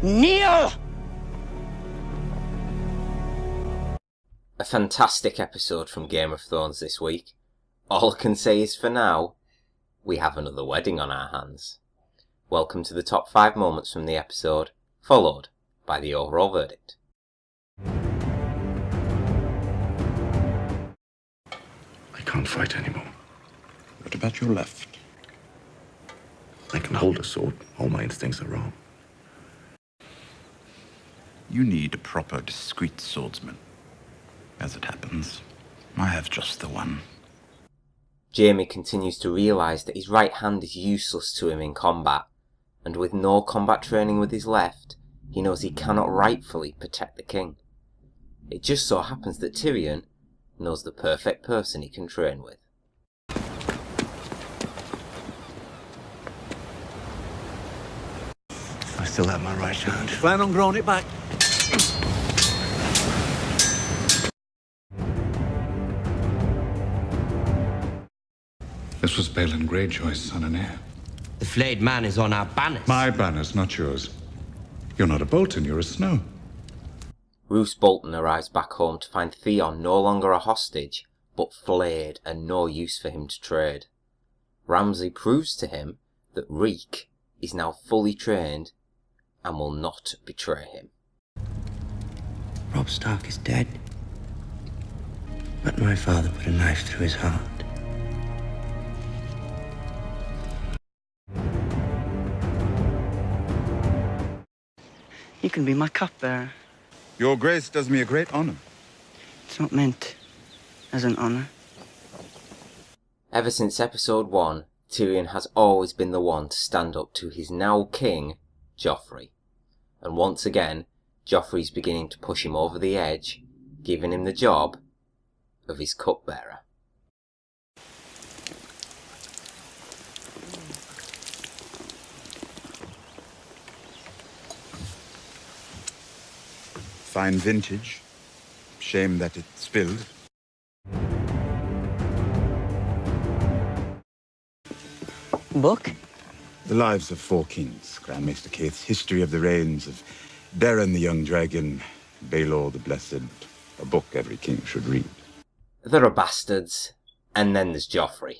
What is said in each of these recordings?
Kneel! A fantastic episode from Game of Thrones this week. All I can say is for now, we have another wedding on our hands. Welcome to the top 5 moments from the episode, followed by the overall verdict. I can't fight anymore. What about your left? I can hold a sword. All my instincts are wrong. You need a proper, discreet swordsman. As it happens, I have just the one. Jaime continues to realise that his right hand is useless to him in combat, and with no combat training with his left, he knows he cannot rightfully protect the king. It just so happens that Tyrion knows the perfect person he can train with. I still have my right hand. Plan on growing it back. This was Balon Greyjoy's son and heir. The flayed man is on our banners. My banners, not yours. You're not a Bolton, you're a Snow. Roose Bolton arrives back home to find Theon no longer a hostage, but flayed and no use for him to trade. Ramsay proves to him that Reek is now fully trained and will not betray him. Robb Stark is dead, but my father put a knife through his heart. You can be my cupbearer. Your Grace does me a great honor. It's not meant as an honor. Ever since episode 1, Tyrion has always been the one to stand up to his now king, Joffrey. And once again, Joffrey's beginning to push him over the edge, giving him the job of his cupbearer. Fine vintage. Shame that it spilled. Book? The Lives of Four Kings, Grand Maester Keith's history of the reigns of Beren the Young Dragon, Baelor the Blessed, a book every king should read. There are bastards, and then there's Joffrey.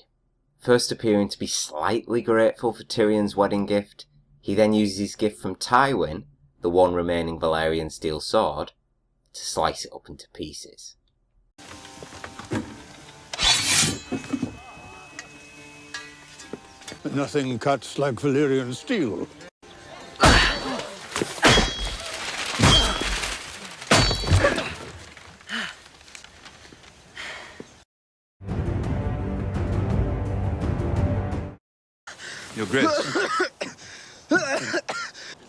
First appearing to be slightly grateful for Tyrion's wedding gift, he then uses his gift from Tywin, the one remaining Valyrian steel sword, to slice it up into pieces. Nothing cuts like Valyrian steel. Your Grace.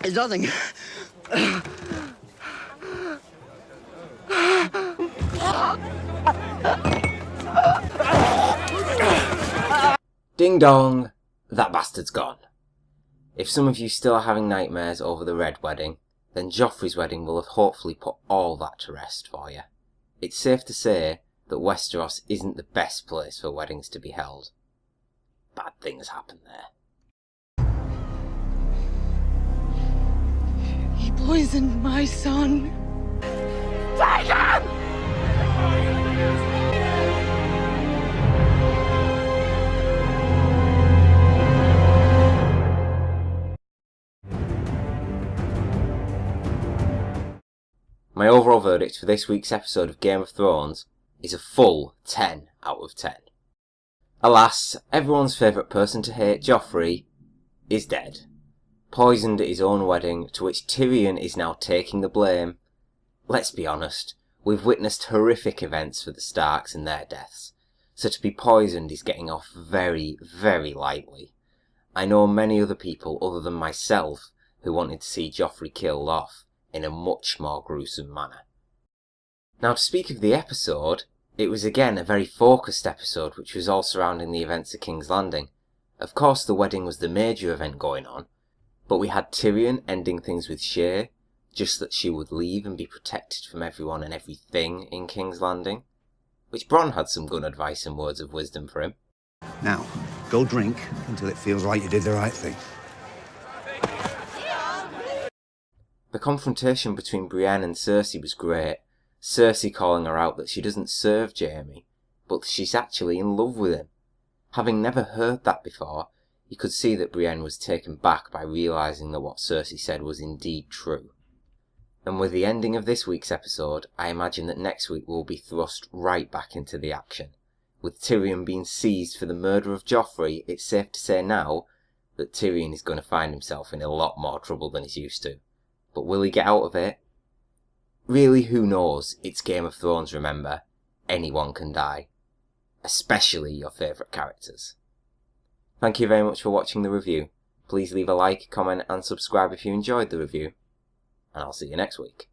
It's nothing. Ding dong, that bastard's gone. If some of you still are having nightmares over the Red Wedding, then Joffrey's wedding will have hopefully put all that to rest for you. It's safe to say that Westeros isn't the best place for weddings to be held. Bad things happen there. He poisoned my son. Take him! My overall verdict for this week's episode of Game of Thrones is a full 10 out of 10. Alas, everyone's favourite person to hate, Joffrey, is dead. Poisoned at his own wedding, to which Tyrion is now taking the blame. Let's be honest, we've witnessed horrific events for the Starks and their deaths, so to be poisoned is getting off very, very lightly. I know many other people other than myself who wanted to see Joffrey killed off in a much more gruesome manner. Now, to speak of the episode, it was again a very focused episode which was all surrounding the events of King's Landing. Of course the wedding was the major event going on, but we had Tyrion ending things with Shae, just that she would leave and be protected from everyone and everything in King's Landing, which Bronn had some good advice and words of wisdom for him. Now, go drink until it feels like you did the right thing. The confrontation between Brienne and Cersei was great. Cersei calling her out that she doesn't serve Jaime, but she's actually in love with him. Having never heard that before, you could see that Brienne was taken back by realising that what Cersei said was indeed true. And with the ending of this week's episode, I imagine that next week we'll be thrust right back into the action. With Tyrion being seized for the murder of Joffrey, it's safe to say now that Tyrion is going to find himself in a lot more trouble than he's used to. But will he get out of it? Really, who knows? It's Game of Thrones, remember. Anyone can die. Especially your favourite characters. Thank you very much for watching the review. Please leave a like, comment and subscribe if you enjoyed the review. And I'll see you next week.